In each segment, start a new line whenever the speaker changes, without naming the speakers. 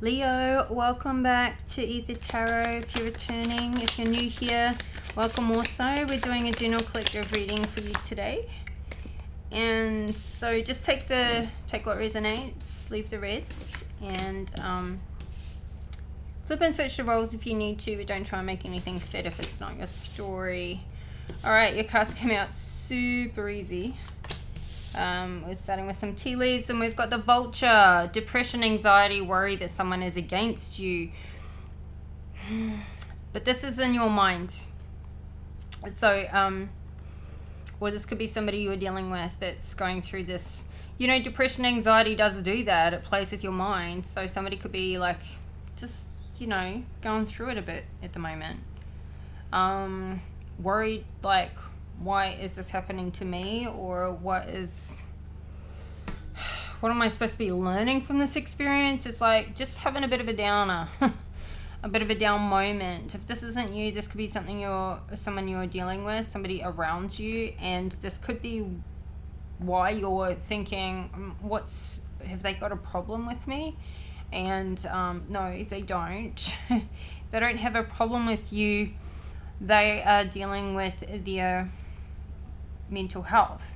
Leo, welcome back to Aether Tarot. If you're returning, if you're new here, welcome also. We're doing a general collective reading for you today. And so just take what resonates, leave the rest, and flip and switch the roles if you need to, but don't try and make anything fit if it's not your story. Alright, your cards came out super easy. We're starting with some tea leaves, and we've got the Vulture. Depression, anxiety, worry that someone is against you. But this is in your mind. So, or this could be somebody you're dealing with that's going through this. You know, depression, anxiety does do that. It plays with your mind. So somebody could be like, just, you know, going through it a bit at the moment. Worried, like, why is this happening to me? Or what am I supposed to be learning from this experience? It's like just having a bit of a downer, a bit of a down moment. If this isn't you, this could be someone you're dealing with, somebody around you, and this could be why you're thinking, have they got a problem with me? And no, they don't. They don't have a problem with you. They are dealing with their mental health,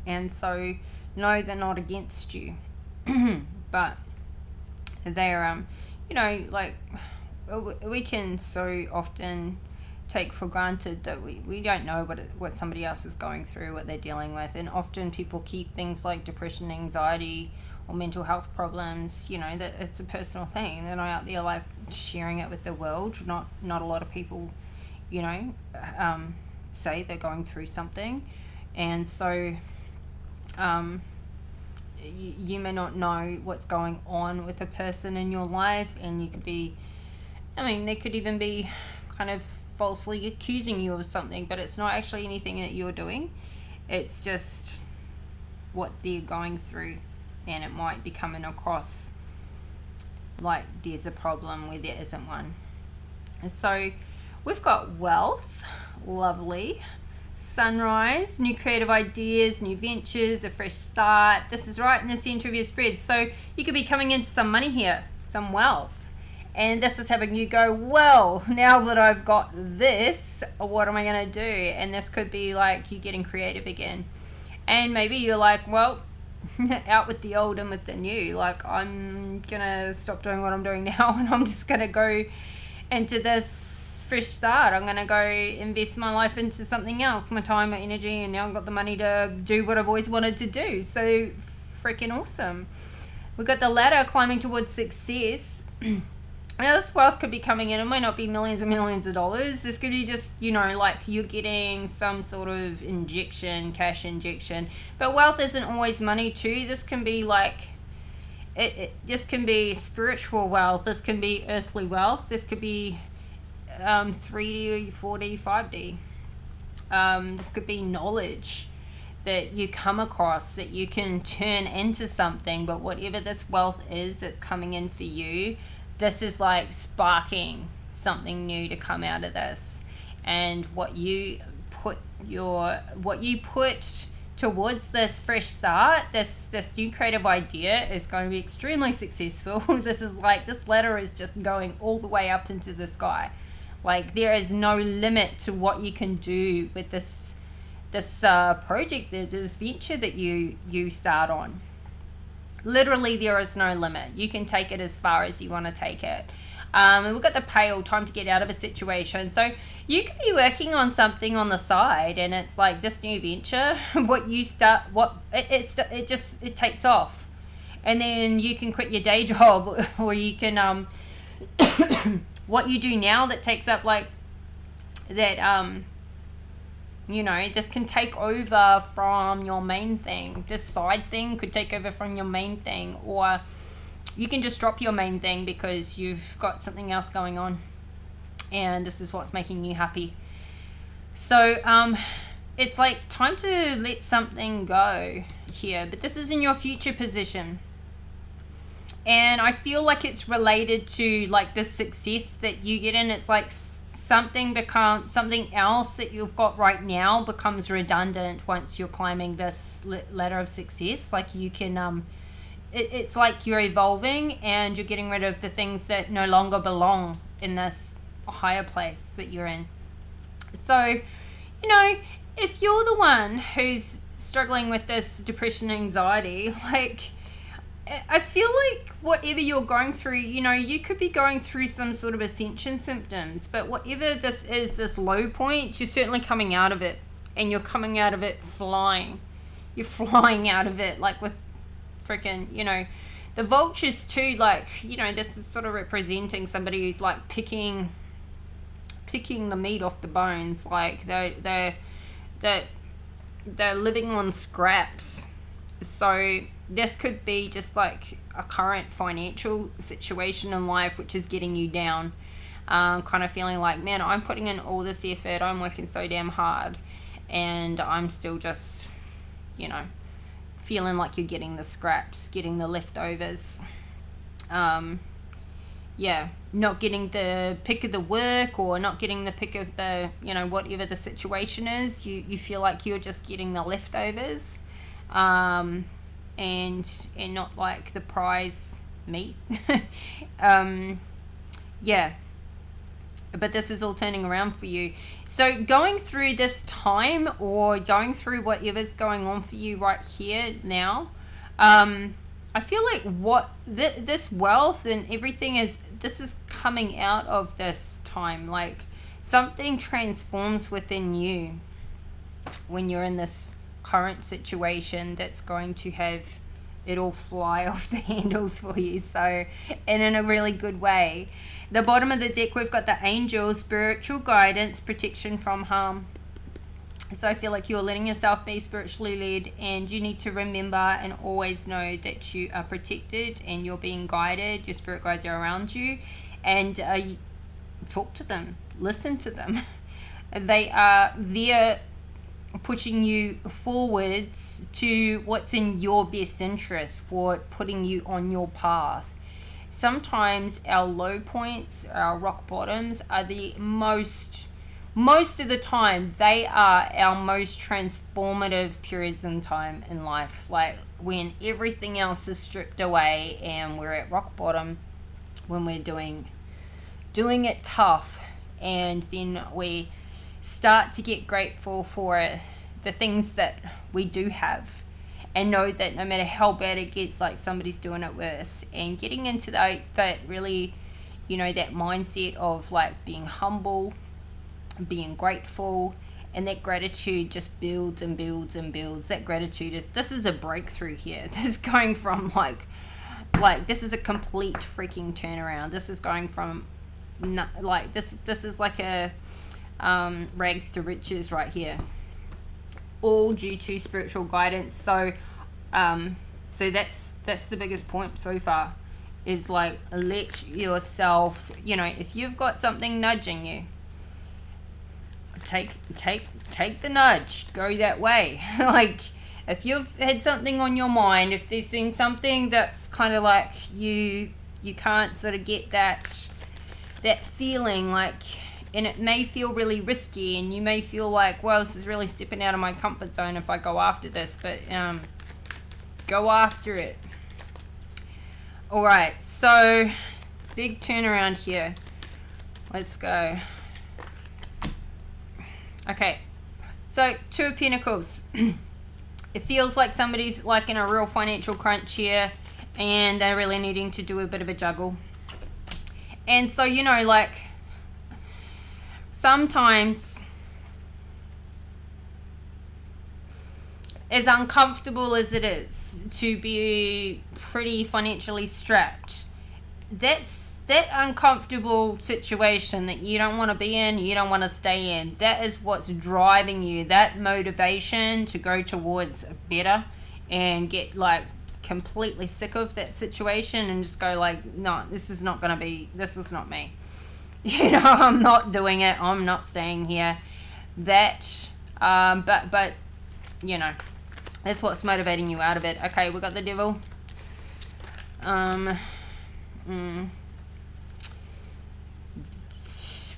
and so no, they're not against you. But they're you know, like, we can so often take for granted that we don't know what somebody else is going through, what they're dealing with, and often people keep things like depression, anxiety, or mental health problems, you know, that it's a personal thing. They're not out there like sharing it with the world. Not a lot of people, you know, say they're going through something, and so you may not know what's going on with a person in your life, and you could be, I mean, they could even be kind of falsely accusing you of something, but it's not actually anything that you're doing. It's just what they're going through, and it might be coming across like there's a problem where there isn't one. And so we've got wealth, lovely. Sunrise, new creative ideas, new ventures, a fresh start. This is right in the center of your spread. So you could be coming into some money here, some wealth. And this is having you go, well, now that I've got this, what am I going to do? And this could be like you getting creative again. And maybe you're like, well, out with the old and with the new. Like, I'm going to stop doing what I'm doing now, and I'm just going to go into this fresh start. I'm going to go invest my life into something else, my time, my energy, and now I've got the money to do what I've always wanted to do. So freaking awesome. We've got the ladder, climbing towards success. Now this wealth could be coming in. It might not be millions and millions of dollars. This could be just, you know, like you're getting some sort of cash injection. But wealth isn't always money too. This can be like, this can be spiritual wealth. This can be earthly wealth. This could be 3D, 4D, 5D. This could be knowledge that you come across that you can turn into something. But whatever this wealth is that's coming in for you, this is like sparking something new to come out of this. And what you put towards this fresh start, this new creative idea is going to be extremely successful. This is like, this ladder is just going all the way up into the sky. Like, there is no limit to what you can do with this project, this venture that you start on. Literally, there is no limit. You can take it as far as you want to take it. And we've got the Pale, time to get out of a situation. So you could be working on something on the side, and it's like this new venture. It takes off, and then you can quit your day job, or you can what you do now that takes up like that. You know, this can take over from your main thing. This side thing could take over from your main thing, or you can just drop your main thing because you've got something else going on, and this is what's making you happy. So it's like time to let something go here, but this is in your future position, and I feel like it's related to like this success that you get in. It's like something else that you've got right now becomes redundant once you're climbing this ladder of success. Like you can it's like you're evolving and you're getting rid of the things that no longer belong in this higher place that you're in. So, you know, if you're the one who's struggling with this depression, anxiety, like, I feel like whatever you're going through, you know, you could be going through some sort of ascension symptoms, but whatever this is, this low point, you're certainly coming out of it, and you're coming out of it flying. You're flying out of it, like, with freaking, you know, the vultures too, like, you know, this is sort of representing somebody who's like picking the meat off the bones, like they're living on scraps. So this could be just like a current financial situation in life which is getting you down, kind of feeling like, man, I'm putting in all this effort, I'm working so damn hard, and I'm still just, you know, feeling like you're getting the scraps, getting the leftovers. Yeah, not getting the pick of the work, or not getting the pick of the, you know, whatever the situation is, you feel like you're just getting the leftovers, and not like the prize meat. Yeah, but this is all turning around for you. So going through this time, or going through whatever's going on for you right here now, I feel like what this wealth and everything is, this is coming out of this time. Like, something transforms within you when you're in this current situation that's going to have it all fly off the handles for you. So, and in a really good way. The bottom of the deck, we've got the angels, spiritual guidance, protection from harm. So I feel like you're letting yourself be spiritually led, and you need to remember and always know that you are protected and you're being guided. Your spirit guides are around you, and talk to them, listen to them. They are there pushing you forwards to what's in your best interest, for putting you on your path. Sometimes our low points, our rock bottoms, are the most of the time, they are our most transformative periods in time in life. Like, when everything else is stripped away and we're at rock bottom, when we're doing it tough, and then we start to get grateful for the things that we do have, and know that no matter how bad it gets, like, somebody's doing it worse, and getting into that really, you know, that mindset of like being humble, being grateful, and that gratitude just builds and builds and builds. That gratitude is, this is a breakthrough here. This is going from like this is a complete freaking turnaround. This is going from like this is like a rags to riches right here, all due to spiritual guidance. So so that's the biggest point so far, is like, let yourself, you know, if you've got something nudging you, take the nudge, go that way. Like, if you've had something on your mind, if there's been something that's kind of like you can't sort of get that feeling, like, and it may feel really risky, and you may feel like, well, this is really stepping out of my comfort zone if I go after this, but go after it. All right, so big turnaround here. Let's go. Okay, so Two of Pentacles. It feels like somebody's like in a real financial crunch here, and they're really needing to do a bit of a juggle. And so, you know, like, sometimes, as uncomfortable as it is to be pretty financially strapped, that uncomfortable situation that you don't want to be in, you don't want to stay in, that is what's driving you, that motivation to go towards better, and get like completely sick of that situation and just go like, no, this is not me. You know, I'm not doing it, I'm not staying here. That but you know, that's what's motivating you out of it. Okay, we got the Devil.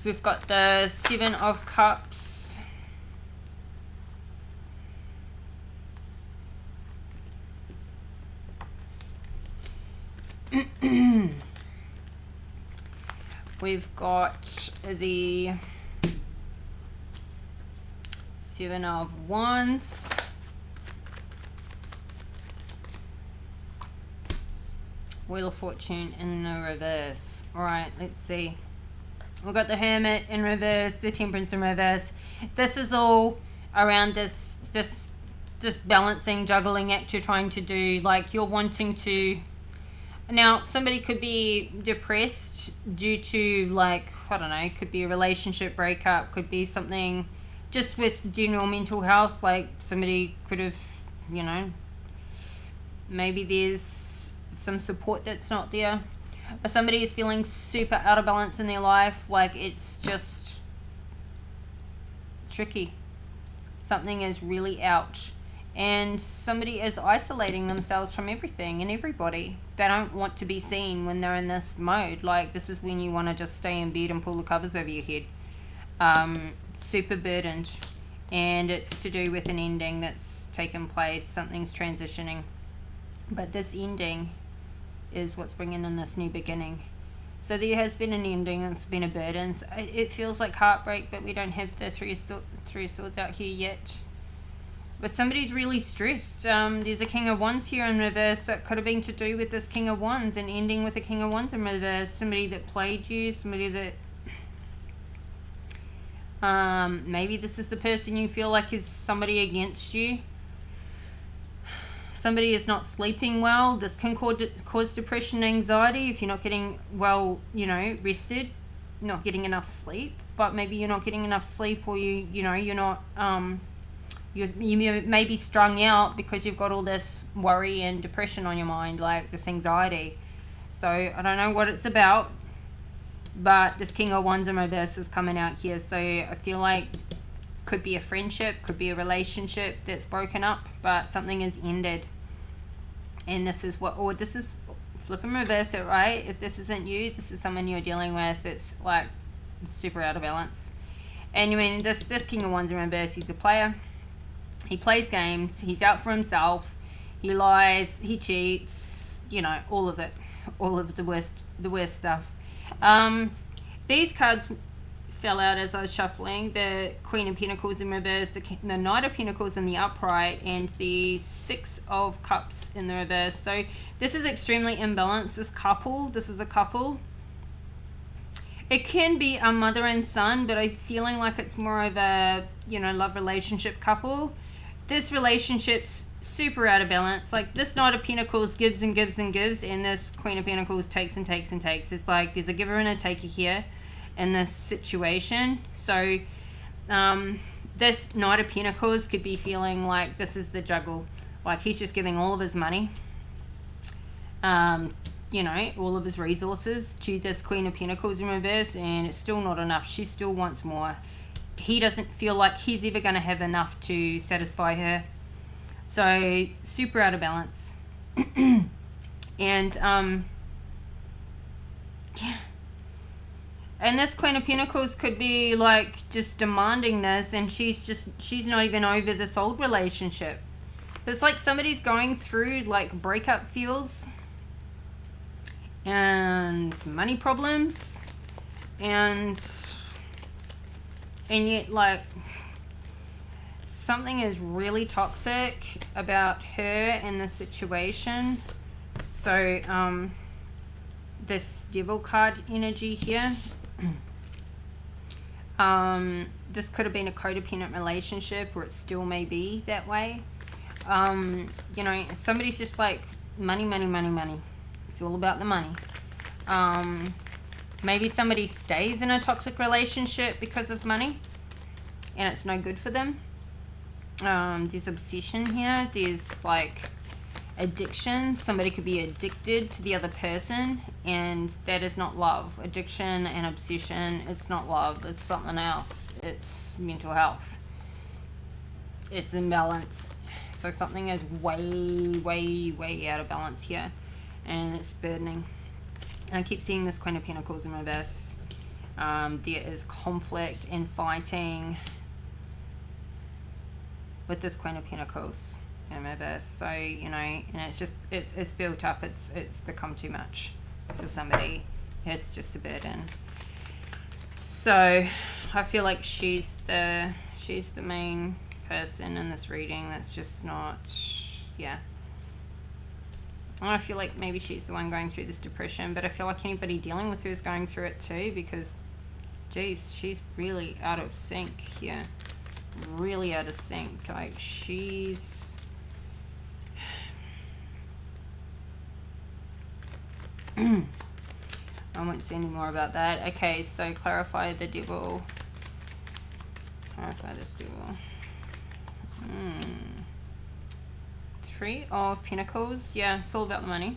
We've got the Seven of Cups. We've got the Seven of Wands. Wheel of Fortune in the reverse. Alright, let's see. We've got the Hermit in reverse, the Temperance in reverse. This is all around this balancing, juggling act you're trying to do. Like, you're wanting to... Now, somebody could be depressed due to, like, I don't know, could be a relationship breakup, could be something just with general mental health. Like, somebody could have, you know, maybe there's some support that's not there. Or somebody is feeling super out of balance in their life. Like, it's just tricky. Something is really out. And somebody is isolating themselves from everything and everybody. They don't want to be seen when they're in this mode. Like, this is when you want to just stay in bed and pull the covers over your head. Super burdened. And it's to do with an ending that's taken place. Something's transitioning. But this ending is what's bringing in this new beginning. So there has been an ending. It's been a burden. It feels like heartbreak, but we don't have the three of swords out here yet. But somebody's really stressed. There's a King of Wands here in reverse. That could have been to do with this King of Wands and ending with the King of Wands in reverse. Somebody that played you. Somebody that... maybe this is the person you feel like is somebody against you. Somebody is not sleeping well. This can cause depression and anxiety if you're not getting well, you know, rested. Not getting enough sleep. But maybe you're not getting enough sleep, or you're not... You may be strung out because you've got all this worry and depression on your mind, like this anxiety. So I don't know what it's about, but this King of Wands in reverse is coming out here. So I feel like could be a friendship, could be a relationship that's broken up, but something is ended. And this is what, or this is flip and reverse it, right? If this isn't you, this is someone you're dealing with that's like super out of balance. And you mean this King of Wands in reverse, he's a player. He plays games. He's out for himself. He lies. He cheats. You know, all of it. All of the worst stuff. These cards fell out as I was shuffling. The Queen of Pentacles in reverse, the Knight of Pentacles in the upright, and the Six of Cups in the reverse. So this is extremely imbalanced. This is a couple. It can be a mother and son, but I'm feeling like it's more of a, you know, love relationship couple. This relationship's super out of balance. Like, this Knight of Pentacles gives and gives and gives, and this Queen of Pentacles takes and takes and takes. It's like there's a giver and a taker here in this situation. So this Knight of Pentacles could be feeling like this is the juggle. Like, he's just giving all of his money, you know, all of his resources to this Queen of Pentacles in reverse, and it's still not enough. She still wants more. He doesn't feel like he's ever going to have enough to satisfy her. So, super out of balance. And, yeah. And this Queen of Pentacles could be, like, just demanding this, and she's not even over this old relationship. It's like somebody's going through, like, breakup feels and money problems, and yet, like, something is really toxic about her and the situation. So this Devil card energy here, this could have been a codependent relationship, or it still may be that way. You know, somebody's just like money. It's all about the money. Maybe somebody stays in a toxic relationship because of money, and it's no good for them. There's obsession here. There's, like, addiction. Somebody could be addicted to the other person, and that is not love. Addiction and obsession, it's not love. It's something else. It's mental health. It's imbalance. So something is way out of balance here, and it's burdening. And I keep seeing this Queen of Pentacles in reverse. There is conflict and fighting with this Queen of Pentacles in reverse. So, you know, and it's just, it's built up. It's become too much for somebody. It's just a burden. So I feel like she's the main person in this reading that's just not, yeah. I feel like maybe she's the one going through this depression, but I feel like anybody dealing with her is going through it too, because geez, she's really out of sync here. Really out of sync. Like she's I won't say any more about that. Okay, so clarify the devil. Clarify this devil. 3 of Pentacles. Yeah, it's all about the money.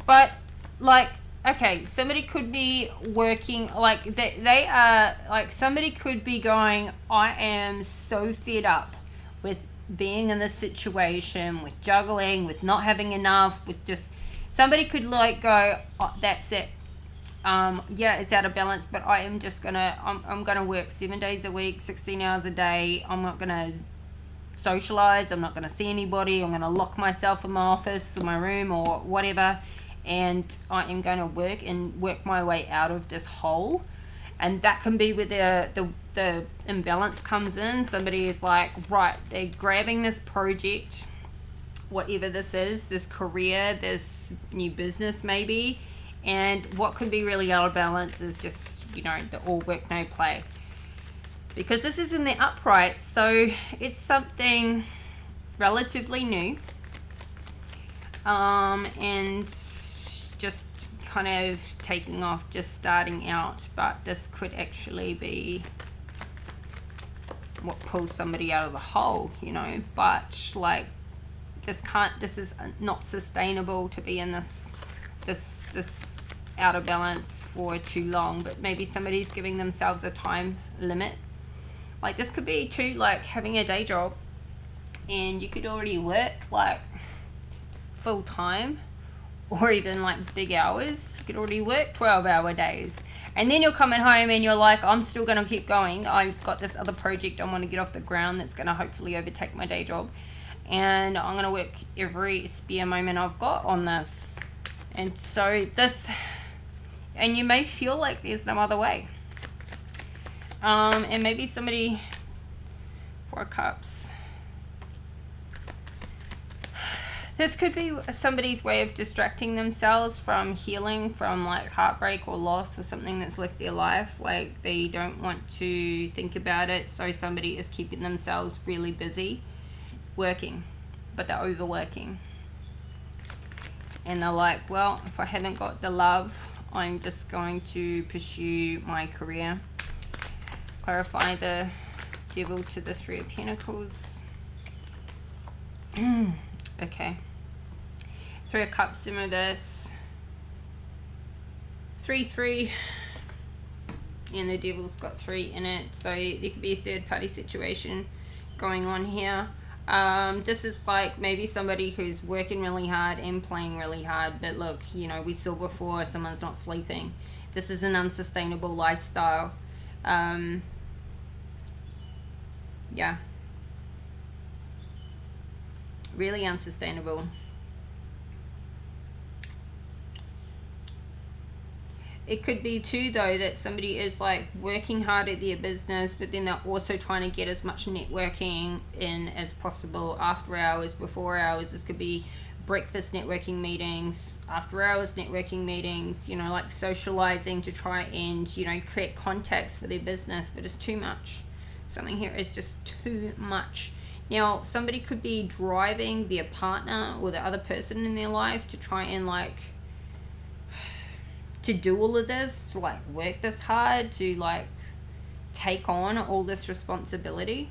But like, okay, somebody could be working, like they are, like somebody could be going, I am so fed up with being in this situation, with juggling, with not having enough, with just, somebody could like go, oh, that's it. Yeah, it's out of balance, but I am just gonna, I'm gonna work 7 days a week, 16 hours a day. I'm not gonna socialize. I'm not gonna see anybody. I'm gonna lock myself in my office or my room or whatever, and I am going to work my way out of this hole. And that can be where the imbalance comes in. Somebody is like, right, they're grabbing this project, whatever this is, this career, this new business maybe, and what could be really out of balance is just, you know, the all work no play, because this is in the upright, so it's something relatively new, and just kind of taking off, just starting out. But this could actually be what pulls somebody out of the hole, you know. But like, this is not sustainable to be in this out of balance for too long. But maybe somebody's giving themselves a time limit. Like this could be too, like having a day job, and you could already work like full time, or even like big hours. You could already work 12-hour days, and then you're coming home and you're like, I'm still going to keep going. I've got this other project I want to get off the ground that's going to hopefully overtake my day job, and I'm going to work every spare moment I've got on this. And so this, and you may feel like there's no other way. And maybe somebody, 4 cups. This could be somebody's way of distracting themselves from healing, from like heartbreak or loss or something that's left their life. Like they don't want to think about it, so somebody is keeping themselves really busy working, but they're overworking. And they're like, well, if I haven't got the love, I'm just going to pursue my career. Clarify the devil to the 3 of Pentacles. Okay. 3 of Cups in reverse. 3-3. And the devil's got 3 in it. So there could be a third party situation going on here. This is like maybe somebody who's working really hard and playing really hard. But look, you know, we saw before, someone's not sleeping. This is an unsustainable lifestyle. Yeah. Really unsustainable. It could be too, though, that somebody is like working hard at their business, but then they're also trying to get as much networking in as possible after hours, before hours. This could be breakfast networking meetings, after hours networking meetings, you know, like socializing to try and, you know, create contacts for their business, but it's too much. Something here is just too much. Now, somebody could be driving their partner or the other person in their life to try and like, to do all of this, to like work this hard, to like take on all this responsibility.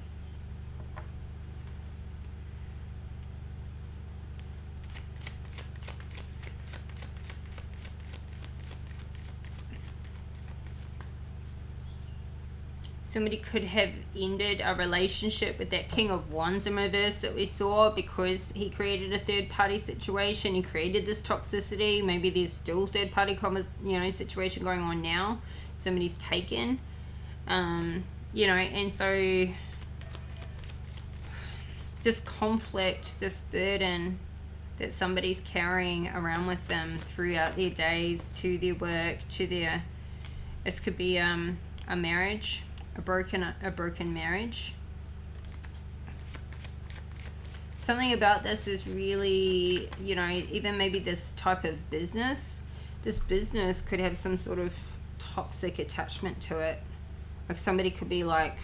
Somebody could have ended a relationship with that King of Wands in reverse that we saw, because he created a third party situation. He created this toxicity. Maybe there's still third party situation going on now. Somebody's taken, you know, and so this conflict, this burden that somebody's carrying around with them throughout their days, to their work, to their This could be a marriage, a broken marriage. Something about this is really, you know, even maybe this type of business. This business could have some sort of toxic attachment to it. Like somebody could be like,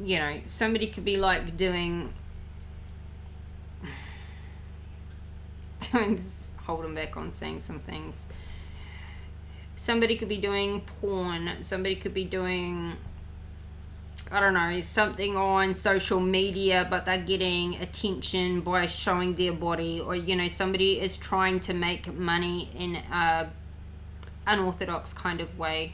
you know, somebody could be like doing just holding back on saying some things. Somebody could be doing porn. Somebody could be doing, I don't know, something on social media, but they're getting attention by showing their body. Or, you know, somebody is trying to make money in a unorthodox kind of way.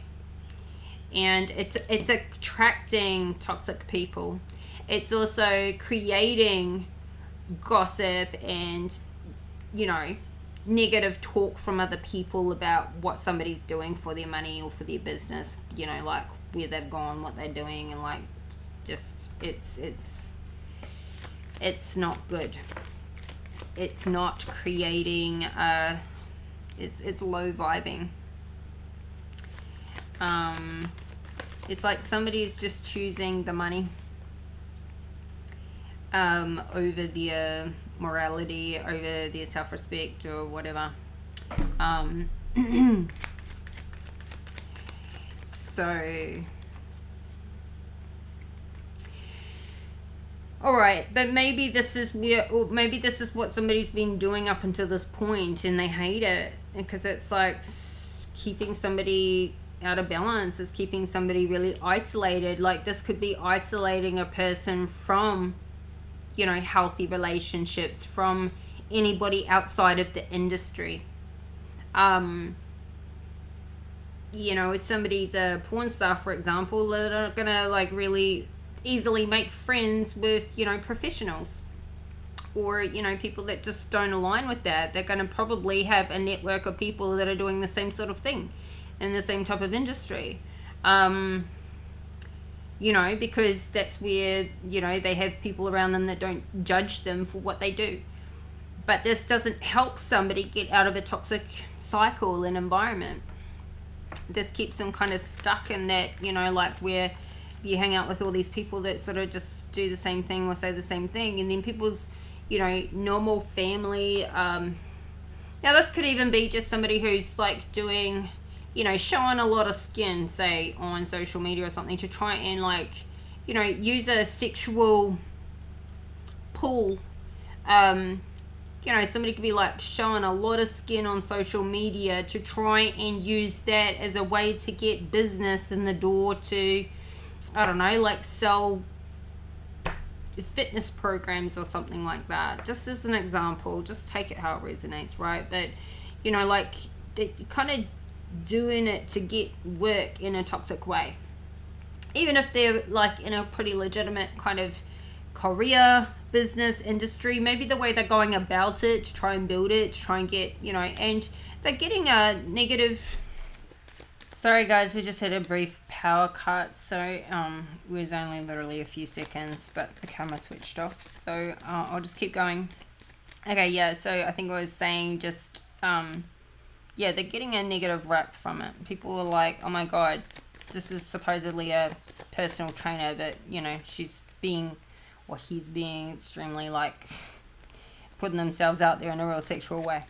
And it's attracting toxic people. It's also creating gossip and, you know, negative talk from other people about what somebody's doing for their money or for their business, you know, like where they've gone, what they're doing, and like just it's not good. It's not creating it's low vibing. It's like somebody's just choosing the money over their morality, over their self-respect or whatever. So all right, but maybe this is where, or maybe this is what somebody's been doing up until this point and they hate it because it's like keeping somebody out of balance. It's keeping somebody really isolated. Like this could be isolating a person from, you know, healthy relationships, from anybody outside of the industry. You know, if somebody's a porn star, for example, they're not gonna like really easily make friends with, you know, professionals or, you know, people that just don't align with that. They're gonna probably have a network of people that are doing the same sort of thing in the same type of industry. You know, because that's where, you know, they have people around them that don't judge them for what they do. But this doesn't help somebody get out of a toxic cycle and environment. This keeps them kind of stuck in that, you know, like where you hang out with all these people that sort of just do the same thing or say the same thing. And then people's, you know, normal family. Now this could even be just somebody who's like doing, you know, showing a lot of skin, say, on social media or something to try and, like, you know, use a sexual pull. You know, somebody could be, like, showing a lot of skin on social media to try and use that as a way to get business in the door to, I don't know, like, sell fitness programs or something like that. Just as an example. Just take it how it resonates, right? But, you know, like, kind of doing it to get work in a toxic way, even if they're like in a pretty legitimate kind of career, business, industry. Maybe the way they're going about it to try and build it, to try and get, you know, and they're getting a negative. Sorry guys, we just had a brief power cut, so it was only literally a few seconds, but the camera switched off, so I'll just keep going. Okay, yeah, so I think I was saying just yeah, they're getting a negative rap from it. People are like, oh my god, this is supposedly a personal trainer, but, you know, she's being, or he's being extremely, like, putting themselves out there in a real sexual way.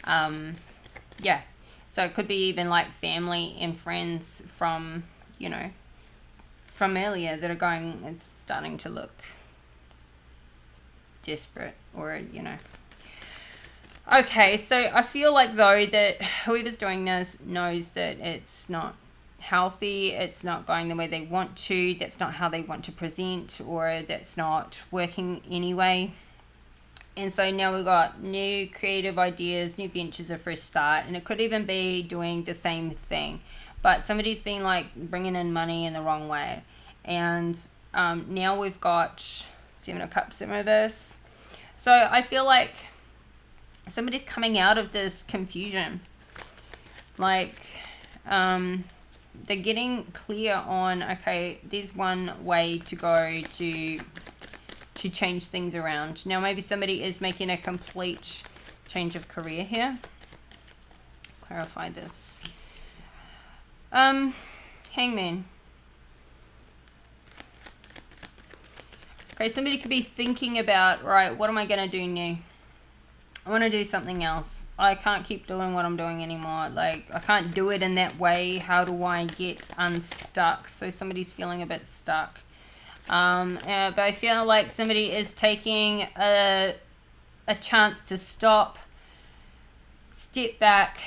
Yeah. So it could be even, like, family and friends from, you know, from earlier that are going, it's starting to look desperate or, you know. Okay, so I feel like, though, that whoever's doing this knows that it's not healthy, it's not going the way they want to, that's not how they want to present, or that's not working anyway. And so now we've got new creative ideas, new ventures, a fresh start, and it could even be doing the same thing. But somebody's been, like, bringing in money in the wrong way. And now we've got Seven of Cups in reverse. So I feel like somebody's coming out of this confusion. Like, they're getting clear on, okay, there's one way to go to change things around. Now maybe somebody is making a complete change of career here. Clarify this. Hangman. Okay, somebody could be thinking about, right, what am I going to do new? I want to do something else. I can't keep doing what I'm doing anymore. Like, I can't do it in that way. How do I get unstuck? So somebody's feeling a bit stuck. But I feel like somebody is taking a chance to stop, step back,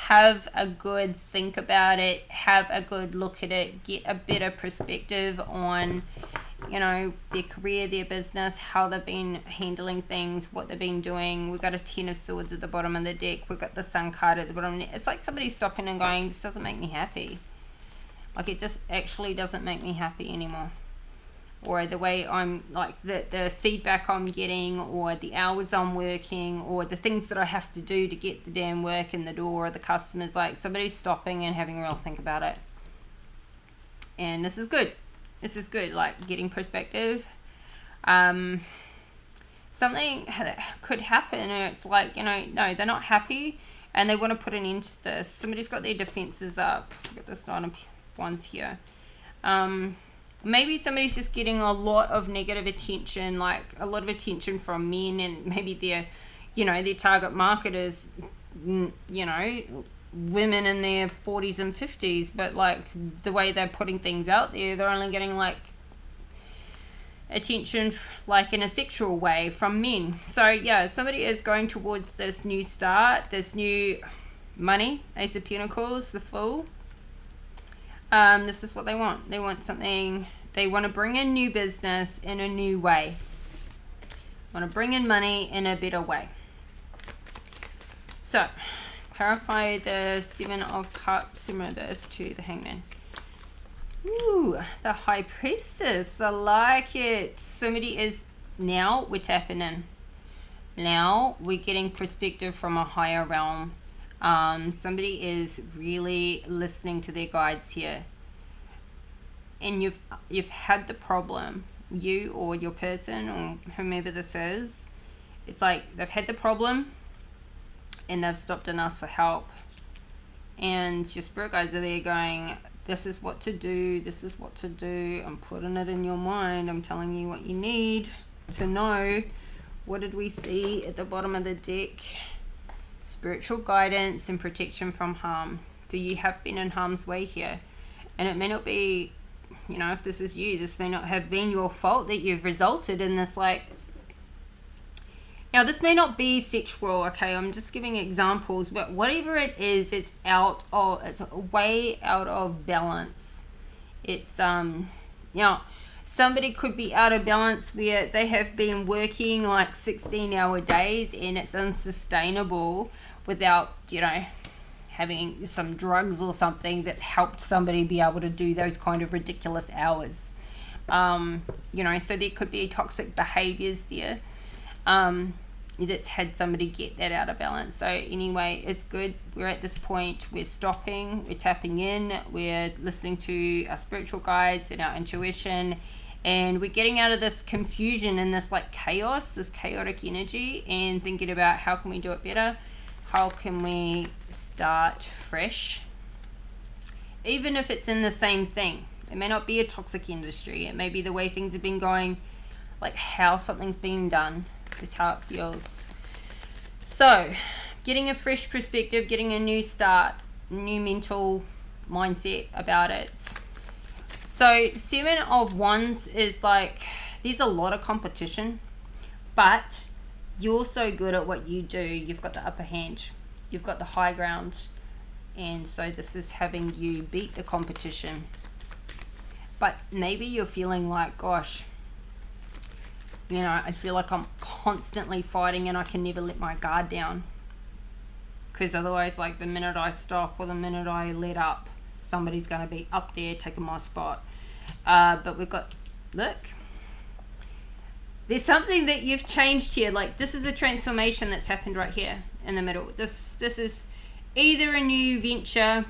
have a good think about it, have a good look at it, get a better perspective on, you know, their career, their business, how they've been handling things, what they've been doing. We've got a 10 of swords at the bottom of the deck. We've got the sun card at the bottom. It's like somebody stopping and going, this doesn't make me happy. Like, it just actually doesn't make me happy anymore. Or the way I'm, like, the feedback I'm getting, or the hours I'm working, or the things that I have to do to get the damn work in the door, or the customers. Like, somebody's stopping and having a real think about it. And this is good. This is good, like getting perspective. Something could happen and it's like, you know, no, they're not happy and they want to put an end to this. Somebody's got their defenses up. We've got this 9 of Wands here. Maybe somebody's just getting a lot of negative attention, like a lot of attention from men, and maybe their, you know, their target market is, you know, women in their 40s and 50s, but like the way they're putting things out there, they're only getting like attention like in a sexual way from men. So yeah, somebody is going towards this new start, this new money. Ace of Pentacles, the Fool. This is what they want. They want something. They want to bring in new business in a new way. Want to bring in money in a better way. So clarify the 7 of Cups in reverse to the Hangman. Ooh, the High Priestess. I like it. Somebody is, now we're tapping in. Now we're getting perspective from a higher realm. Somebody is really listening to their guides here. And you've had the problem, you or your person or whomever this is. It's like they've had the problem and they've stopped and asked for help. And your spirit guides are there going, this is what to do, this is what to do. I'm putting it in your mind. I'm telling you what you need to know. What did we see at the bottom of the deck? Spiritual guidance and protection from harm. So you have been in harm's way here. And it may not be, you know, if this is you, this may not have been your fault that you've resulted in this, like, now this may not be sexual, okay, I'm just giving examples, but whatever it is, it's way out of balance. It's, you know, somebody could be out of balance where they have been working like 16-hour days and it's unsustainable without, you know, having some drugs or something that's helped somebody be able to do those kind of ridiculous hours. You know, so there could be toxic behaviors there that's had somebody get that out of balance. So anyway, it's good. We're at this point. We're stopping. We're tapping in. We're listening to our spiritual guides and our intuition. And we're getting out of this confusion and this like chaos, this chaotic energy, and thinking about how can we do it better? How can we start fresh? Even if it's in the same thing. It may not be a toxic industry. It may be the way things have been going, like how something's being done is how it feels. So, getting a fresh perspective, getting a new start, new mental mindset about it. So, 7 of Wands is like, there's a lot of competition, but you're so good at what you do. You've got the upper hand. You've got the high ground. And so this is having you beat the competition. But maybe you're feeling like, gosh, you know, I feel like I'm constantly fighting and I can never let my guard down. Because otherwise, like the minute I stop or the minute I let up, somebody's going to be up there taking my spot. But we've got, look, there's something that you've changed here. Like this is a transformation that's happened right here in the middle. This is either a new venture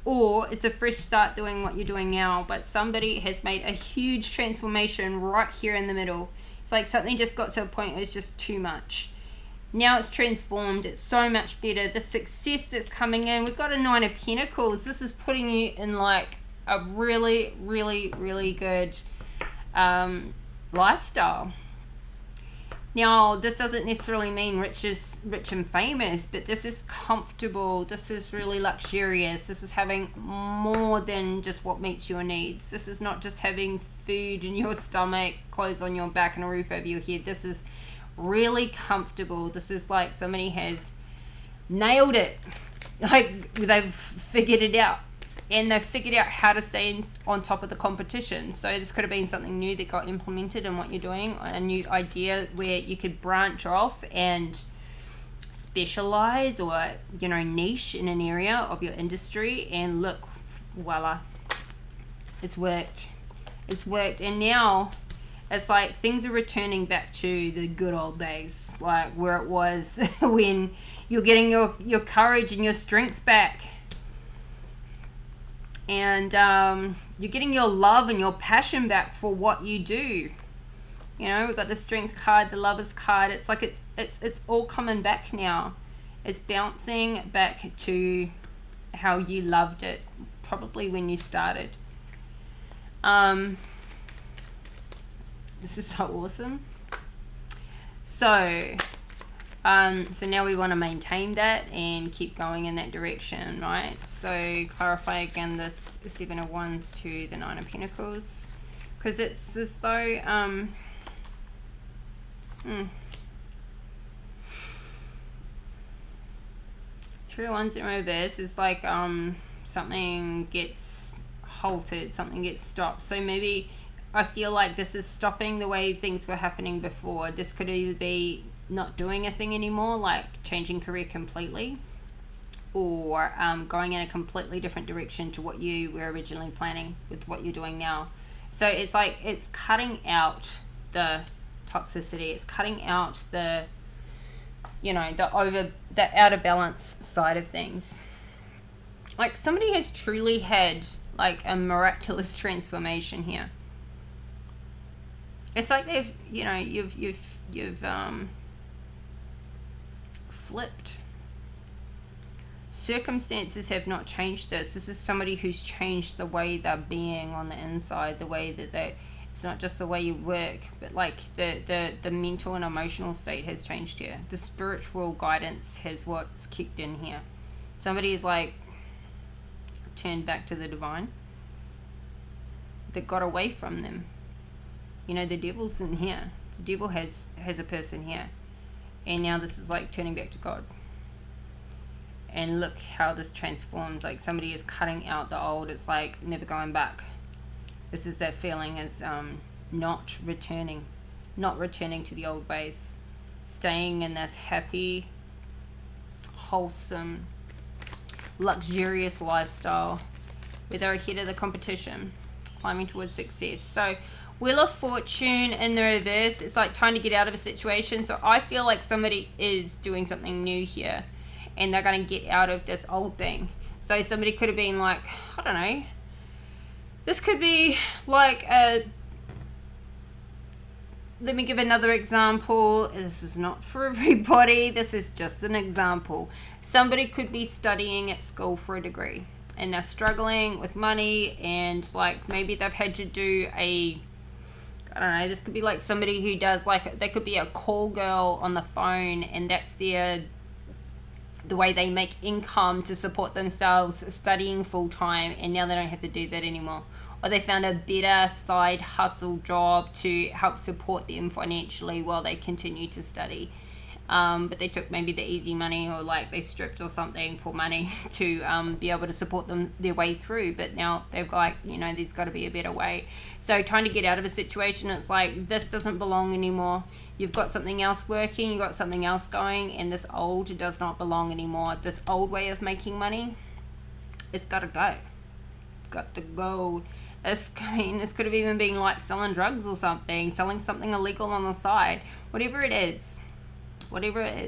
or it's a fresh start doing what you're doing now, but somebody has made a huge transformation right here in the middle. It's like something just got to a point where it's just too much. Now it's transformed. It's so much better. The success that's coming in. We've got a 9 of Pentacles. This is putting you in like a really, really, really good lifestyle. Now, this doesn't necessarily mean rich and famous, but this is comfortable. This is really luxurious. This is having more than just what meets your needs. This is not just having food in your stomach, clothes on your back, and a roof over your head. This is really comfortable. This is like somebody has nailed it. Like they've figured it out. And they've figured out how to stay on top of the competition. So this could have been something new that got implemented in what you're doing, a new idea where you could branch off and specialize or, you know, niche in an area of your industry. And look, voila, it's worked. It's worked. And now it's like things are returning back to the good old days, like where it was when you're getting your courage and your strength back. And you're getting your love and your passion back for what you do. You know, we've got the Strength card, the Lovers card. It's like it's all coming back now. It's bouncing back to how you loved it, probably when you started. This is so awesome. So now we want to maintain that and keep going in that direction, right? So clarify again this 7 of Wands to the 9 of Pentacles, because it's as though 3 of Wands in reverse is like something gets halted, something gets stopped. So maybe I feel like this is stopping the way things were happening before. This could either be not doing a thing anymore, like changing career completely, or going in a completely different direction to what you were originally planning with what you're doing now. So it's like it's cutting out the toxicity. It's cutting out the, you know, the out of balance side of things. Like somebody has truly had like a miraculous transformation here. It's like they've, you know, you've flipped. Circumstances have not changed this. This is somebody who's changed the way they're being on the inside, the way that it's not just the way you work, but like the mental and emotional state has changed here. The spiritual guidance has what's kicked in here. Somebody is like turned back to the divine that got away from them. You know, the devil's in here. The devil has a person here. And now this is like turning back to God. And look how this transforms. Like somebody is cutting out the old. It's like never going back. This is that feeling as not returning to the old ways. Staying in this happy, wholesome, luxurious lifestyle where they're ahead of the competition, climbing towards success. So Wheel of Fortune in the reverse, it's like trying to get out of a situation. So I feel like somebody is doing something new here and they're going to get out of this old thing. So somebody could have been like, I don't know, this could be like let me give another example. This is not for everybody. This is just an example. Somebody could be studying at school for a degree and they're struggling with money, and like maybe they've had to do I don't know, this could be like somebody who does like, they could be a call girl on the phone, and that's the way they make income to support themselves studying full time, and now they don't have to do that anymore. Or they found a better side hustle job to help support them financially while they continue to study. But they took maybe the easy money, or like they stripped or something for money to be able to support them their way through. But now they've got, like, you know, there's got to be a better way. So trying to get out of a situation, it's like this doesn't belong anymore. You've got something else working, you've got something else going, and this old does not belong anymore. This old way of making money, it's got to go. It's got to go. This could have even been like selling drugs or something, selling something illegal on the side, whatever it is. It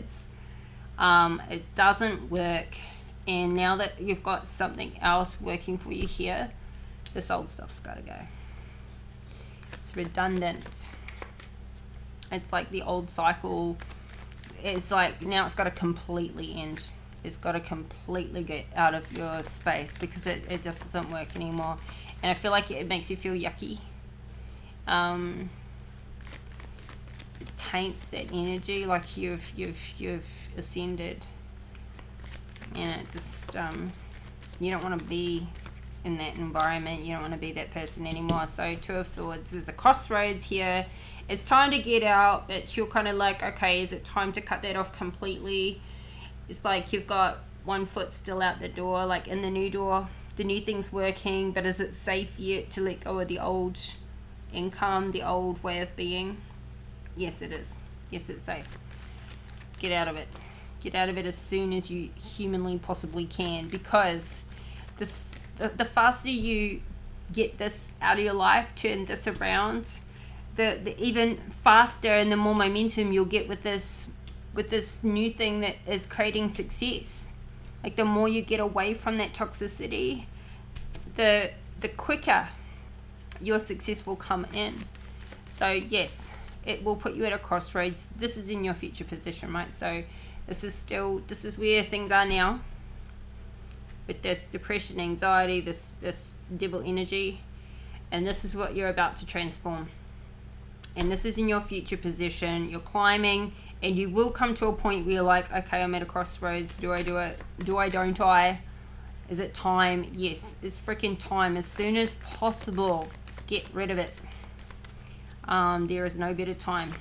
doesn't work And now that you've got something else working for you here, this old stuff's got to go. It's redundant. It's like the old cycle. It's like now it's got to completely end. It's got to completely get out of your space because it just doesn't work anymore. And I feel like it makes you feel yucky. It taints that energy, like you've ascended. And it just, you don't want to be in that environment. You don't want to be that person anymore. So Two of Swords, there's a crossroads here. It's time to get out, but you're kind of like, okay, is it time to cut that off completely? It's like you've got one foot still out the door, like in the new door. The new thing's working, but is it safe yet to let go of the old income, the old way of being? Yes, it is. Yes, it's safe. Get out of it. Get out of it as soon as you humanly possibly can, because the faster you get this out of your life, turn this around, the even faster and the more momentum you'll get with this new thing that is creating success. Like the more you get away from that toxicity, the quicker your success will come in. So yes, it will put you at a crossroads. This is in your future position, right? So this is where things are now, with this depression, anxiety, this devil energy, and this is what you're about to transform. And this is in your future position. You're climbing, and you will come to a point where you're like, okay, I'm at a crossroads. Do I do it? Do I, don't I? Is it time? Yes, it's freaking time. As soon as possible, get rid of it. There is no better time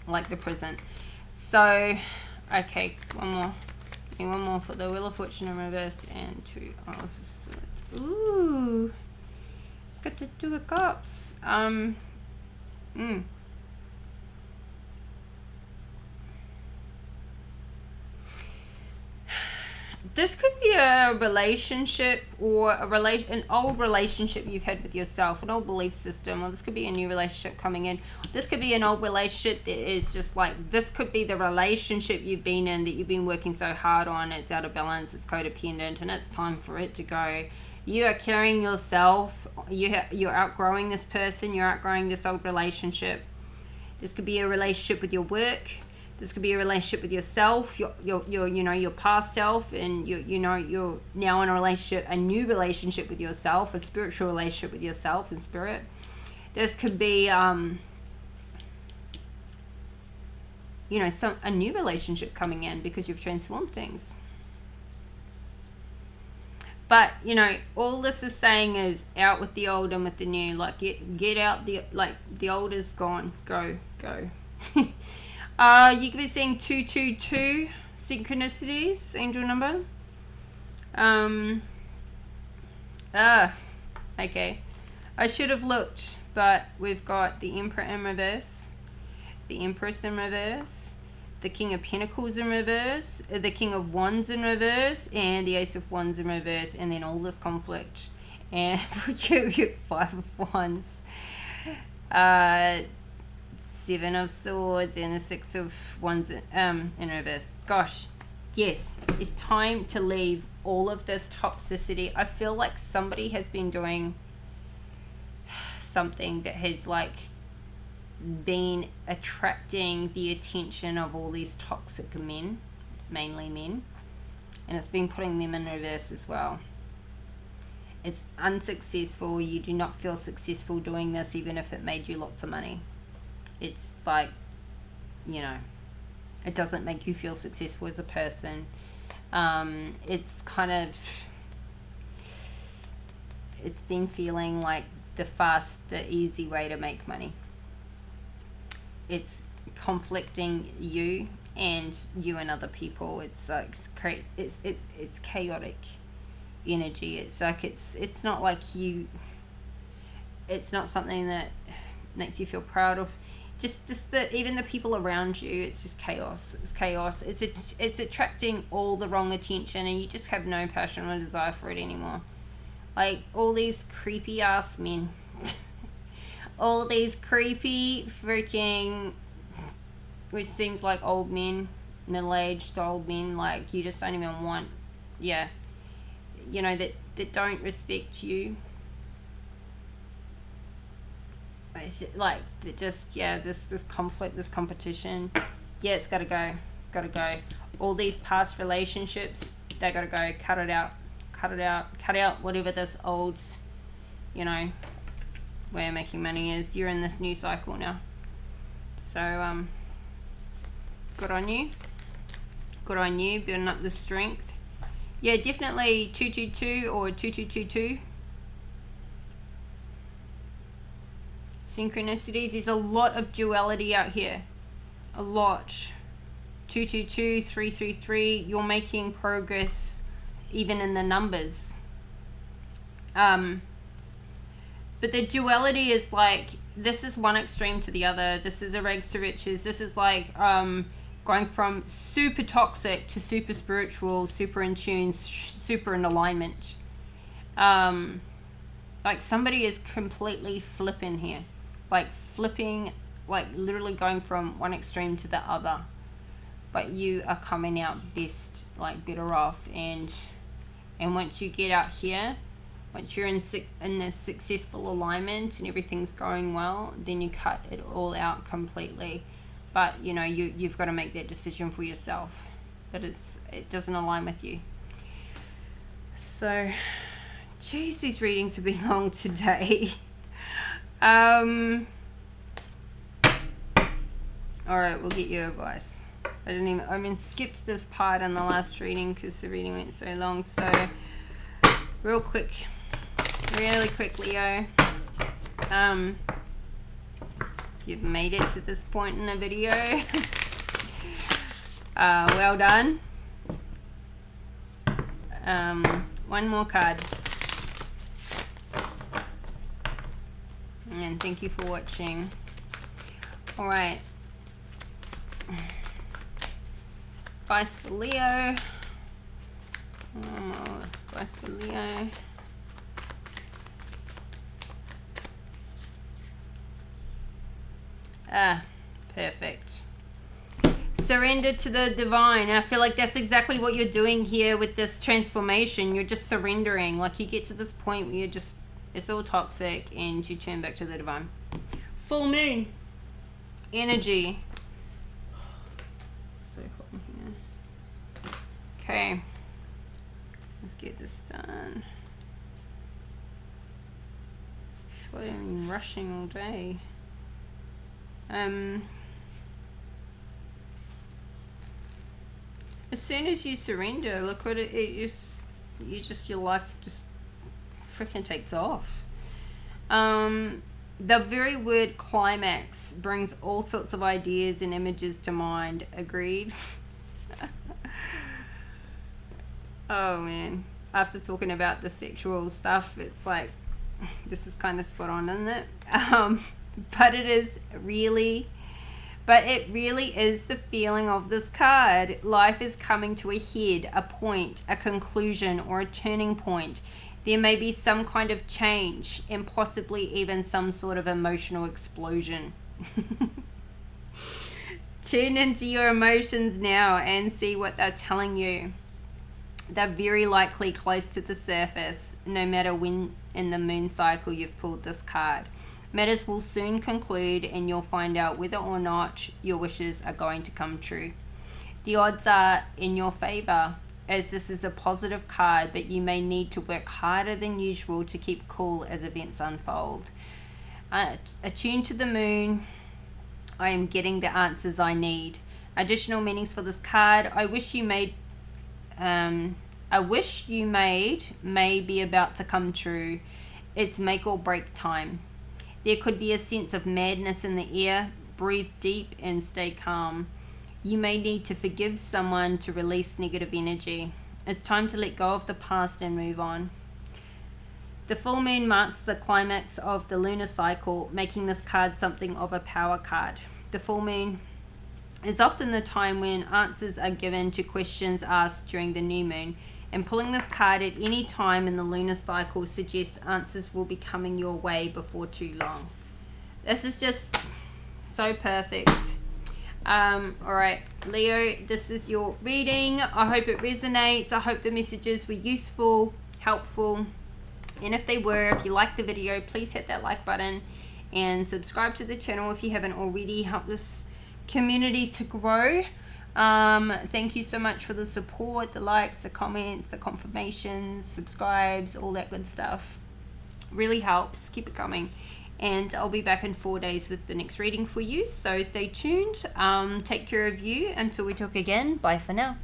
like the present. So, okay, one more for the Wheel of Fortune in reverse and Two of Swords. Ooh, got the Two of Cups. This could be a relationship or an old relationship you've had with yourself, an old belief system, or this could be a new relationship coming in. This could be an old relationship that is just like, this could be the relationship you've been in that you've been working so hard on. It's out of balance, it's codependent, and it's time for it to go. You are carrying yourself, you're outgrowing this person, you're outgrowing this old relationship. This could be a relationship with your work. This could be a relationship with yourself, your past self, and you're now in a new relationship with yourself, a spiritual relationship with yourself and spirit. This could be, a new relationship coming in because you've transformed things. But, all this is saying is out with the old and with the new. Like, get out the old is gone. Go. You could be seeing 222 synchronicities, angel number. Okay. I should have looked, but we've got the Emperor in reverse, the Empress in reverse, the King of Pentacles in reverse, the King of Wands in reverse, and the Ace of Wands in reverse, and then all this conflict. And you get 5 of Wands. 7 of Swords and a 6 of Wands in reverse. Gosh, yes, it's time to leave all of this toxicity. I feel like somebody has been doing something that has been attracting the attention of all these toxic men, mainly men, and it's been putting them in reverse as well. It's unsuccessful. You do not feel successful doing this, even if it made you lots of money. It's like, it doesn't make you feel successful as a person. It's kind of, it's been feeling like the easy way to make money. It's conflicting you and other people. It's like it's chaotic energy. It's like it's not like you. It's not something that makes you feel proud of. Just even the people around you, it's just chaos. It's chaos. It's attracting all the wrong attention, and you just have no passion or desire for it anymore. Like all these creepy ass men, all these creepy freaking, which seems like old men, middle-aged old men. Like you just don't even want yeah, you know, that don't respect you. It's like just, yeah, this conflict, this competition, yeah, it's got to go. It's got to go. All these past relationships, they got to go. Cut it out. Cut it out. Cut out whatever this old, you know, way of making money is. You're in this new cycle now. So good on you. Good on you, building up the strength. Yeah, definitely 222 or 2222. Synchronicities. There's a lot of duality out here. A lot. 222, 333. You're making progress even in the numbers. But the duality is like, this is one extreme to the other. This is a rags to riches. This is like going from super toxic to super spiritual, super in tune, super in alignment. Like somebody is completely flipping here. Like flipping, like literally going from one extreme to the other. But you are coming out best, like better off. And once you get out here, once you're in this successful alignment and everything's going well, then you cut it all out completely. But you know, you've got to make that decision for yourself that it doesn't align with you. So, geez, these readings have been long today. All right, we'll get your advice. I skipped this part in the last reading because the reading went so long. So, really quick, Leo. You've made it to this point in the video. Well done. One more card. And thank you for watching. All right. Advice for Leo. Advice for Leo. Perfect. Surrender to the divine. I feel like that's exactly what you're doing here with this transformation. You're just surrendering. Like you get to this point where you're just, it's all toxic and you turn back to the divine. Full moon energy. So hot in here. Okay. Let's get this done. I feel like I've been rushing all day. As soon as you surrender, look what your life just freaking takes off. The very word climax brings all sorts of ideas and images to mind. Agreed? Oh man, after talking about the sexual stuff, it's like, this is kind of spot on, isn't it? But it really is the feeling of this card. Life is coming to a head, a point, a conclusion, or a turning point. There may be some kind of change and possibly even some sort of emotional explosion. Tune into your emotions now and see what they're telling you. They're very likely close to the surface, no matter when in the moon cycle you've pulled this card. Matters will soon conclude and you'll find out whether or not your wishes are going to come true. The odds are in your favor, as this is a positive card, but you may need to work harder than usual to keep cool as events unfold. Attuned to the moon, I am getting the answers I need. Additional meanings for this card. I wish you made may be about to come true. It's make or break time. There could be a sense of madness in the air. Breathe deep and stay calm. You may need to forgive someone to release negative energy. It's time to let go of the past and move on. The full moon marks the climax of the lunar cycle, making this card something of a power card. The full moon is often the time when answers are given to questions asked during the new moon, and pulling this card at any time in the lunar cycle suggests answers will be coming your way before too long. This is just so perfect. All right, Leo, this is your reading. I hope it resonates. I hope the messages were useful, helpful. And if they were, if you liked the video, please hit that like button and subscribe to the channel if you haven't already. Help this community to grow. Thank you so much for the support, the likes, the comments, the confirmations, subscribes, all that good stuff. Really helps. Keep it coming. And I'll be back in 4 days with the next reading for you. So stay tuned. Take care of you until we talk again. Bye for now.